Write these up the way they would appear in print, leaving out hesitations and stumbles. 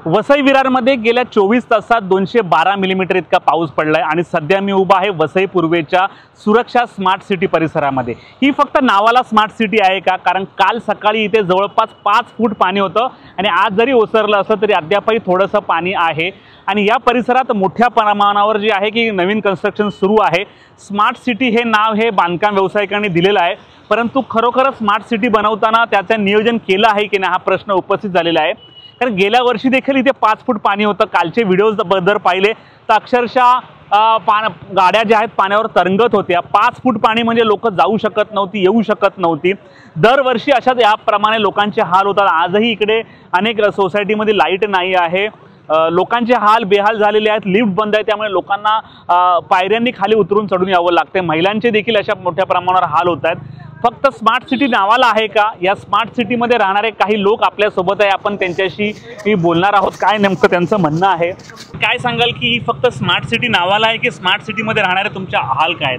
वसई विरारमध्ये गेल्या 24 तासात 212 मिलीमीटर इतका पाऊस पडलाय आणि सध्या मी उभा आहे वसई पूर्वेच्या सुरक्षा स्मार्ट सिटी परिसरामध्ये। ही फक्त नावाला स्मार्ट सिटी आहे का? कारण काल सकाळी इथे जवळपास 5 फूट पाणी होतं आणि आज जरी ओसरलं असलं तरी अद्यापही थोडंसं पाणी आहे आणि या परिसरात मोठ्या प्रमाणावर जे आहे की नवीन कन्स्ट्रक्शन सुरू आहे। स्मार्ट सिटी हे नाव हे बांधकाम व्यावसायिकांनी दिलेलं आहे, परंतु खरोखर स्मार्ट सिटी बनवताना त्याचं नियोजन केलं आहे की नाही हा प्रश्न उपस्थित झालेला आहे। कारण गेल्या वर्षी देखील इथे 5 फूट पाणी होतं। कालचे व्हिडिओज जर पाहिले तर अक्षरशः गाड्या ज्या आहेत पाण्यावर तरंगत होत्या। 5 फूट पाणी म्हणजे लोक जाऊ शकत नव्हती, येऊ शकत नव्हती। दरवर्षी अशाच याप्रमाणे लोकांचे हाल होतात। आजही इकडे अनेक सोसायटीमध्ये लाईट नाही आहे, लोकांचे हाल बेहाल झालेले आहेत। लिफ्ट बंद आहे, त्यामुळे लोकांना पायऱ्यांनी खाली उतरून चढून यावं लागते। महिलांचे देखील अशा मोठ्या प्रमाणावर हाल होत आहेत। फक्त स्मार्ट सिटी नावाला आहे का? या स्मार्ट सिटीमध्ये राहणारे काही लोक आपल्या सोबत आहे, आपण त्यांच्याशी बोलणार आहोत। काय नेमकं त्यांचं म्हणणं आहे, काय सांगाल की ही फक्त स्मार्ट सिटी नावाला है कि स्मार्ट सिटी मध्ये रहने तुमचा हाल क्या है?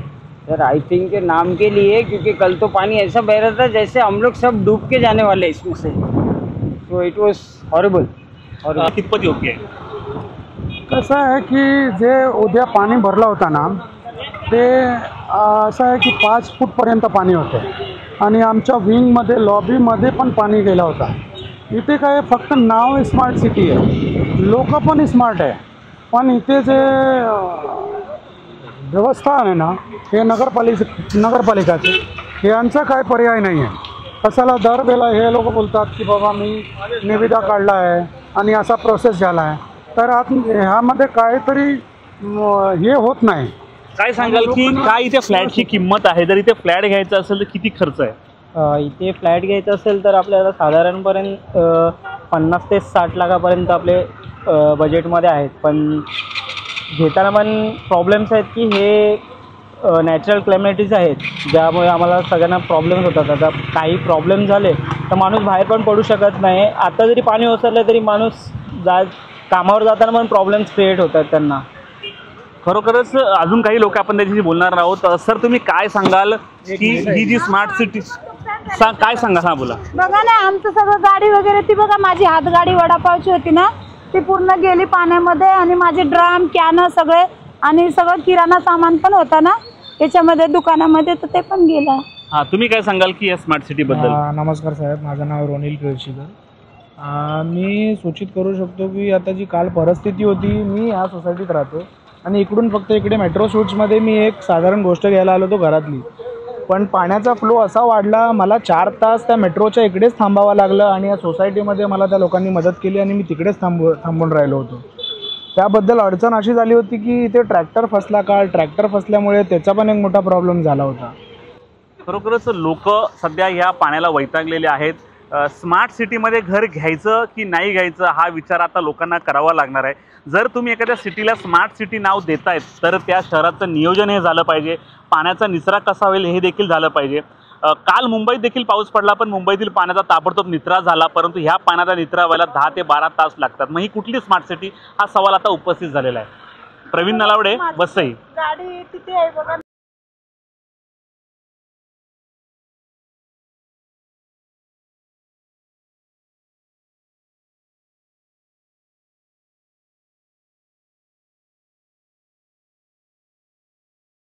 सर आई थिंक के नाम के लिए, क्योंकि कल तो पानी ऐसा बह रहा था जैसे हम लोग सब डूब के जाने वाले इसमें से। तो इट वाज हॉरिबल। और कितपत योग्य आहे? कसं आहे की जे उद्या पाणी भरला होता ना ते असं आहे की 5 फूटपर्यंत पाणी होतं आणि आमच्या विंगमध्ये लॉबीमध्ये पण पाणी गेला होता। इथे काय फक्त नाव स्मार्ट सिटी आहे, लोक पण स्मार्ट आहे, पण इथे जे व्यवस्था आहे ना हे नगरपालिकाचे यांचा काय पर्याय नाही आहे। कशाला दरवेळेला हे लोक बोलतात की बाबा मी निविदा काढला आहे आणि असा प्रोसेस झाला आहे, तर ह्यामध्ये काहीतरी हे होत नाही। काय सांगाल की काय इथे फ्लॅटची किंमत आहे? जर इथे फ्लॅट घ्यायचा असेल तर किती खर्च आहे? इथे फ्लॅट घ्यायचा असेल तर आपल्याला साधारणपर्यंत 50 ते 60 लाखापर्यंत आपले बजेटमध्ये आहेत। पण घेताना पण प्रॉब्लेम्स आहेत की हे नॅचरल क्लायमेटीज आहेत, ज्यामुळे आम्हाला सगळ्यांना प्रॉब्लेम्स होतात। आता काही प्रॉब्लेम झाले तर माणूस बाहेर पण पडू शकत नाही। आता जरी पाणी ओसरलं तरी माणूस कामावर जाताना पण प्रॉब्लेम्स क्रिएट होतात त्यांना। खरोखरच अजून काही लोक आपण त्याच्याशी बोलणार आहोत। सर तुम्ही काय सांगाल की ही जी स्मार्ट सिटी काय सांगा? हा बोला। बघा ना आमचं सगळं गाडी वगैरे ती बघा, माझी हातगाडी वडापावची होती ना ती पूर्ण गेली पाण्यामध्ये आणि माझे ड्रम कॅन सगळे आणि सगळं किराणा सामान पण होता ना याच्यामध्ये दुकानामध्ये, तर ते पण गेलं। हां, तुम्ही काय सांगाल की या स्मार्ट सिटी बद्दल? नमस्कार साहेब, माझं नाव रोनिल केळशीकर। मी सूचित करू शकतो की आता जी काल परिस्थिती होती, मी ह्या सोसायटीत राहतो आणि इकडून फक्त इकडे मेट्रो शूट्समध्ये मी एक साधारण गोष्ट घ्यायला आलो तो घरातली, पण पाण्याचा फ्लो असा वाढला मला 4 तास त्या मेट्रोच्या इकडेच थांबावं लागलं आणि या सोसायटीमध्ये मला त्या लोकांनी मदत केली आणि मी तिकडेच थांबून राहिलो होतो। त्याबद्दल अडचण अशी झाली होती की इथे ट्रॅक्टर फसला। काल ट्रॅक्टर फसल्यामुळे त्याचा पण एक मोठा प्रॉब्लेम झाला होता। खरोखरच लोक सध्या या पाण्याला वैतागलेले आहेत। स्मार्ट सिटीमध्ये घर घ्यायचं की नाही घ्यायचं हा विचार आता लोकांना करावा लागणार आहे। जर तुम्ही एखाद्या सिटीला स्मार्ट सिटी नाव देतायत तर त्या शहराचं नियोजन हे झालं पाहिजे, पाण्याचा निचरा कसा होईल हे देखील झालं पाहिजे। काल मुंबईत देखील पाऊस पडला, पण मुंबईतील पाण्याचा ताबडतोब निचरा झाला, परंतु ह्या पाण्याचा निचरा व्हायला 10 ते 12 तास लागतात। मग ही कुठली स्मार्ट सिटी हा सवाल आता उपस्थित झालेला आहे। प्रवीण नलावडे, वसई। गाडी तिथे आहे बघा।